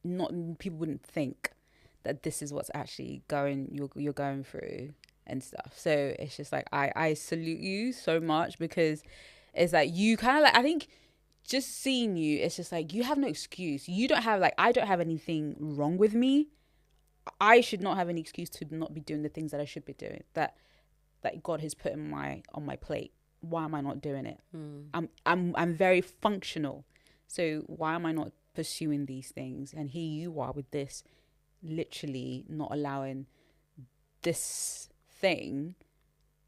not people wouldn't think that this is what's actually you're going through and stuff. So it's just like, I salute you so much, because it's like, you kind of like, I think just seeing you, it's just like, you have no excuse. You don't have, like, I don't have anything wrong with me. I should not have any excuse to not be doing the things that I should be doing, that God has put on my plate. Why am I not doing it? I'm very functional. So why am I not pursuing these things? And here you are with this, literally not allowing this thing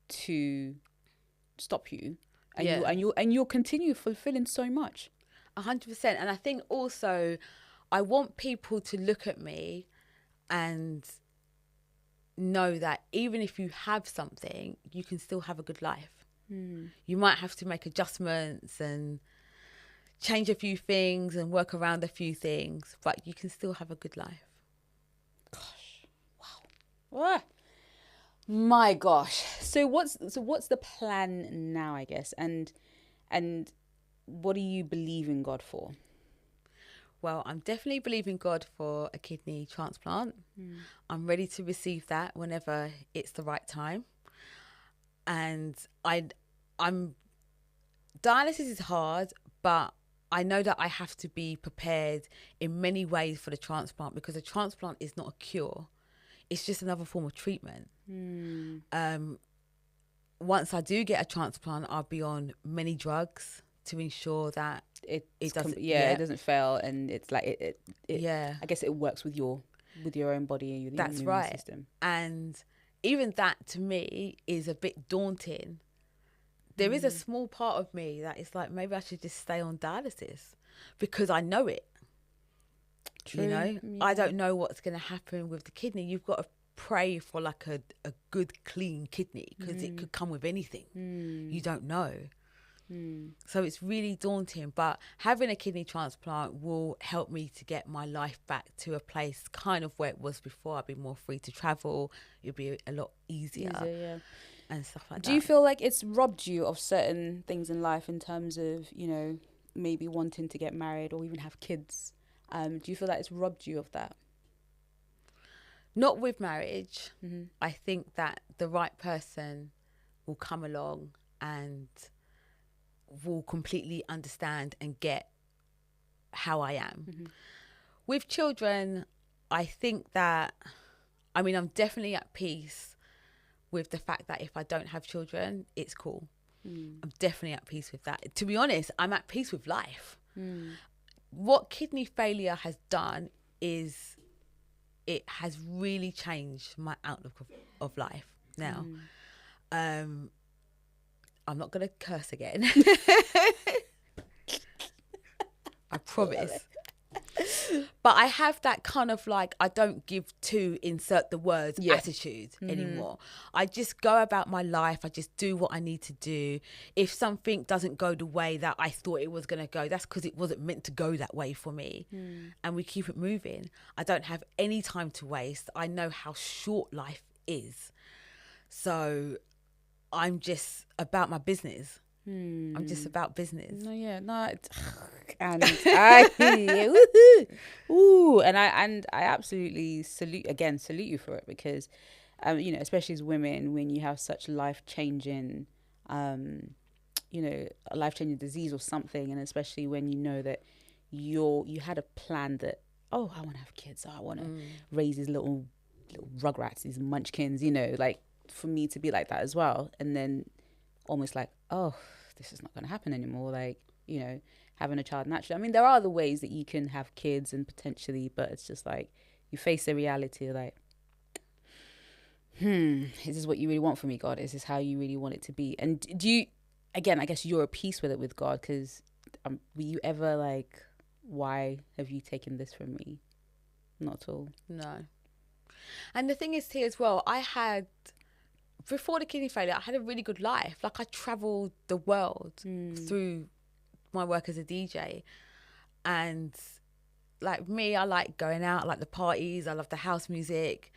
to stop you. And you'll continue fulfilling so much. 100%. And I think also, I want people to look at me and know that even if you have something, you can still have a good life. You might have to make adjustments and change a few things and work around a few things, but you can still have a good life. Gosh, wow. My gosh. So what's the plan now, I guess? And what do you believe in God for? Well, I'm definitely believing God for a kidney transplant. I'm ready to receive that whenever it's the right time. And dialysis is hard, but I know that I have to be prepared in many ways for the transplant, because a transplant is not a cure. It's just another form of treatment. Once I do get a transplant, I'll be on many drugs to ensure that it doesn't fail, and it's like it I guess it works with your own body and your immune system. And even that, to me, is a bit daunting. There is a small part of me that is like, maybe I should just stay on dialysis, because I know it. True. You know, I don't know what's going to happen with the kidney. You've got to pray for like a good, clean kidney, because it could come with anything. You don't know. So it's really daunting, but having a kidney transplant will help me to get my life back to a place kind of where it was before. I'd be more free to travel. It'll be a lot easier. And stuff like that. Do you feel like it's robbed you of certain things in life, in terms of, you know, maybe wanting to get married or even have kids? Do you feel that it's robbed you of that? Not with marriage. I think that the right person will come along and will completely understand and get how I am. With children, I think that, I mean, I'm definitely at peace with the fact that if I don't have children, it's cool. I'm definitely at peace with that. To be honest, I'm at peace with life. What kidney failure has done is it has really changed my outlook of life now. I'm not going to curse again. I promise. But I have that kind of like, I don't give to insert the words attitude anymore. I just go about my life. I just do what I need to do. If something doesn't go the way that I thought it was going to go, that's because it wasn't meant to go that way for me. And we keep it moving. I don't have any time to waste. I know how short life is. So I'm just about my business. I'm just about business. No, yeah, no, and I, woohoo, ooh, and I absolutely salute you for it, because, you know, especially as women, when you have such life-changing, you know, a life-changing disease or something, and especially when you know that you had a plan that, oh, I want to have kids, I want to raise these little rugrats, these munchkins, you know, like, for me to be like that as well, and then almost like, oh, this is not going to happen anymore, like, you know, having a child naturally. I mean, there are other ways that you can have kids and potentially, but it's just like, you face the reality, like, is this what you really want from me, God? Is this how you really want it to be? And do you, again, I guess you're at peace with it with God, because were you ever like, why have you taken this from me? Not at all. No. And the thing is here as well, before the kidney failure, I had a really good life. Like, I travelled the world through my work as a DJ. And like me, I like going out, I like the parties, I love the house music.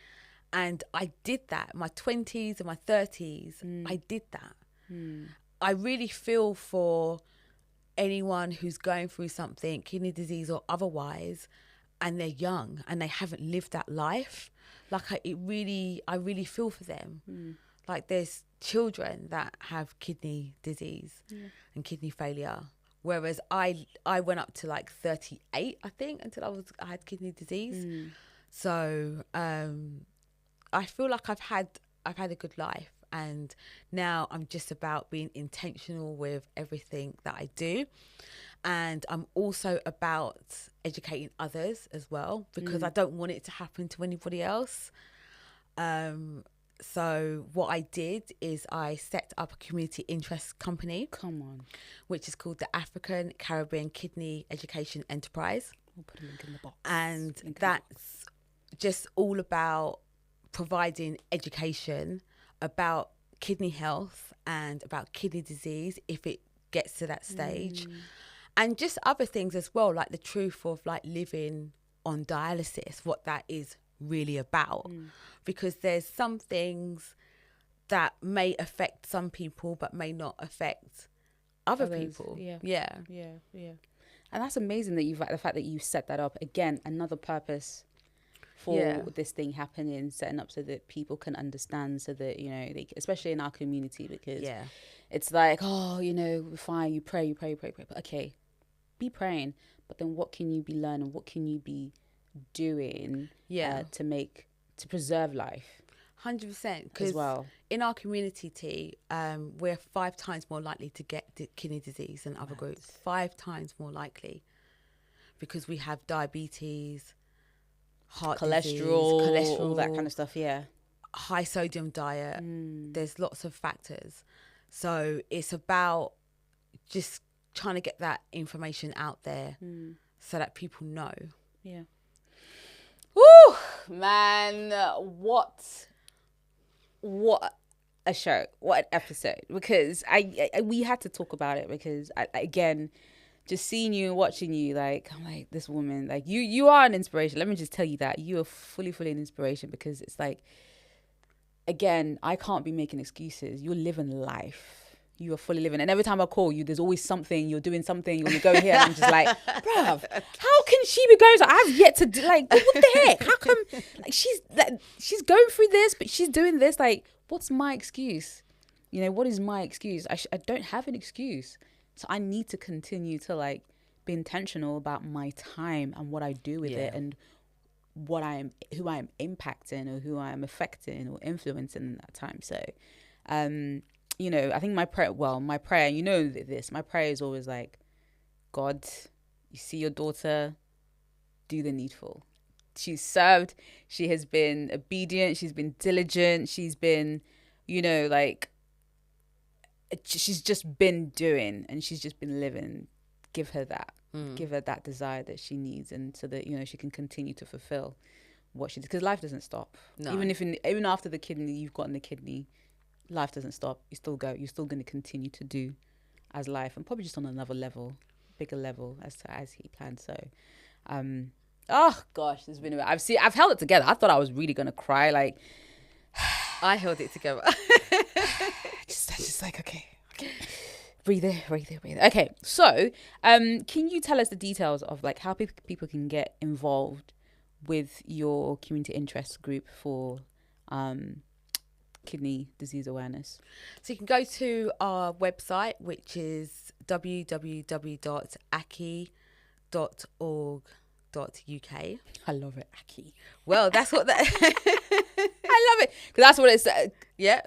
And I did that. My 20s and my 30s, I did that. I really feel for anyone who's going through something, kidney disease or otherwise, and they're young and they haven't lived that life. Like, I really feel for them. Like, there's children that have kidney disease and kidney failure, whereas I went up to like 38, I think, until I had kidney disease. So I feel like I've had a good life, and now I'm just about being intentional with everything that I do. And I'm also about educating others as well, because I don't want it to happen to anybody else. So what I did is I set up a community interest company. Come on. Which is called the African Caribbean Kidney Education Enterprise. We'll put a link in the box. And that's just all about providing education about kidney health and about kidney disease if it gets to that stage. And just other things as well, like the truth of like living on dialysis, what that is really about. Because there's some things that may affect some people but may not affect other people. Yeah. And that's amazing that the fact that you set that up. Again, another purpose for this thing happening, setting up so that people can understand, so that, you know, especially in our community, because it's like, oh, you know, we're fine, you pray. Okay, be praying, but then what can you be learning? What can you be doing to preserve life? 100%. Because in our community, we're 5 times more likely to get kidney disease than other groups. 5 times more likely, because we have diabetes, heart disease, cholesterol, all that kind of stuff. High sodium diet. There's lots of factors. So it's about just trying to get that information out there so that people know. Woo, man, what a show, what an episode, because I we had to talk about it, because again, just seeing you and watching you, like, I'm like, this woman, like, you are an inspiration. Let me just tell you that you are fully an inspiration, because it's like, again, I can't be making excuses. You're living life. You are fully living. And every time I call you, there's always something. You're doing something. You're going here. And I'm just like, bruv, how can she be going? So I've yet to do, like, what the heck? How come, like, she's going through this, but she's doing this? Like, what's my excuse? You know, what is my excuse? I don't have an excuse. So I need to continue to, like, be intentional about my time and what I do with it, and who I am impacting, or who I am affecting or influencing in that time. So, you know, I think my prayer, you know this, my prayer is always like, God, you see your daughter, do the needful. She's served, she has been obedient, she's been diligent, she's been, you know, like, she's just been doing, and she's just been living. Give her that. Give her that desire that she needs, and so that, you know, she can continue to fulfill what she does. Because life doesn't stop. No. Even after the kidney, you've gotten the kidney, life doesn't stop. You still go. You're still going to continue to do as life, and probably just on another level, bigger level as he planned. So, oh gosh, there's been I've held it together. I thought I was really going to cry. Like, I held it together. just like, okay. Breathe in, breathe in, breathe in. Okay, so can you tell us the details of like how people can get involved with your community interest group for kidney disease awareness? So you can go to our website, which is www.ACKEE.org.uk. I love it, ACKEE. Well, that's what that. I love it because that's what it said. Yeah.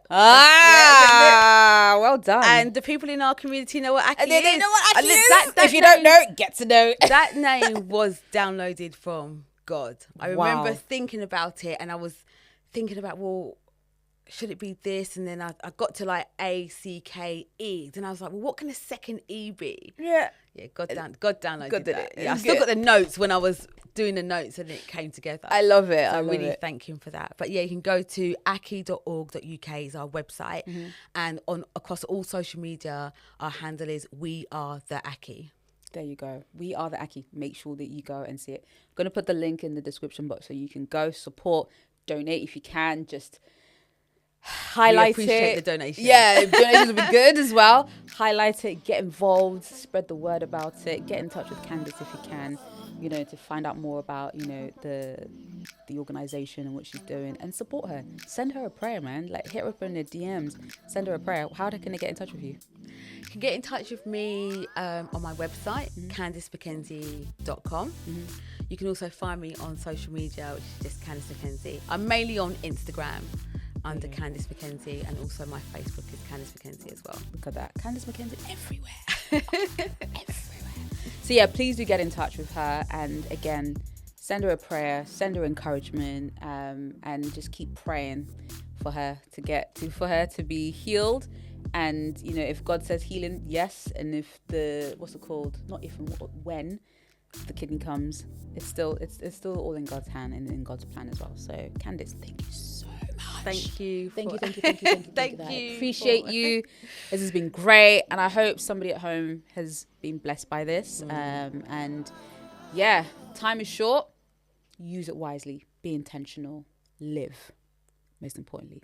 Well done. And the people in our community know what ACKEE is. They know what ACKEE is. That if you don't know, get to know. That name was downloaded from God. I remember thinking about it, and I was thinking about, well, should it be this? And then I got to like ACKE, and I was like, well, what can a second E be? Yeah. Yeah, God downloaded God did that. it. Yeah, I still got the notes when I was doing the notes, and it came together. I love it. So I really thank him for that. But yeah, you can go to ACKEE.org.uk is our website, and across all social media, our handle is We Are the ACKEE. There you go. We Are the ACKEE. Make sure that you go and see it. I'm going to put the link in the description box so you can go support, donate if you can. Just highlight we appreciate it. the donation. Yeah, donations will be good as well. Highlight it, get involved, spread the word about it. Get in touch with Candice if you can, to find out more about, the organization and what she's doing, and support her. Send her a prayer, man. Like, hit her up in the DMs. Send her a prayer. How can they get in touch with you? You can get in touch with me on my website, CandiceMckenzie.com. You can also find me on social media, which is just Candice Mckenzie. I'm mainly on Instagram under Candice Mckenzie, and also my Facebook is Candice Mckenzie as well. Look at that. Candice Mckenzie everywhere. Everywhere. So yeah, please do get in touch with her, and again, send her a prayer, send her encouragement, and just keep praying for her to be healed. And if God says healing, yes, and if when the kidney comes, it's still all in God's hand and in God's plan as well. So Candice, thank you so much. Thank you. Thank you. Thank you. Appreciate you. This has been great, and I hope somebody at home has been blessed by this. And yeah, time is short. Use it wisely. Be intentional. Live. Most importantly.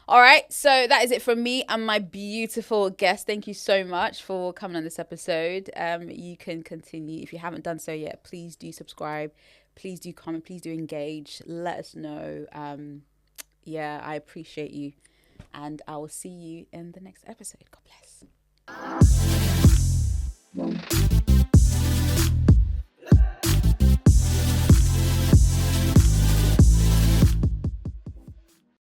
All right, so that is it from me and my beautiful guest. Thank you so much for coming on this episode. You can continue. If you haven't done so yet, please do subscribe. Please do comment. Please do engage. Let us know. Yeah, I appreciate you. And I will see you in the next episode. God bless.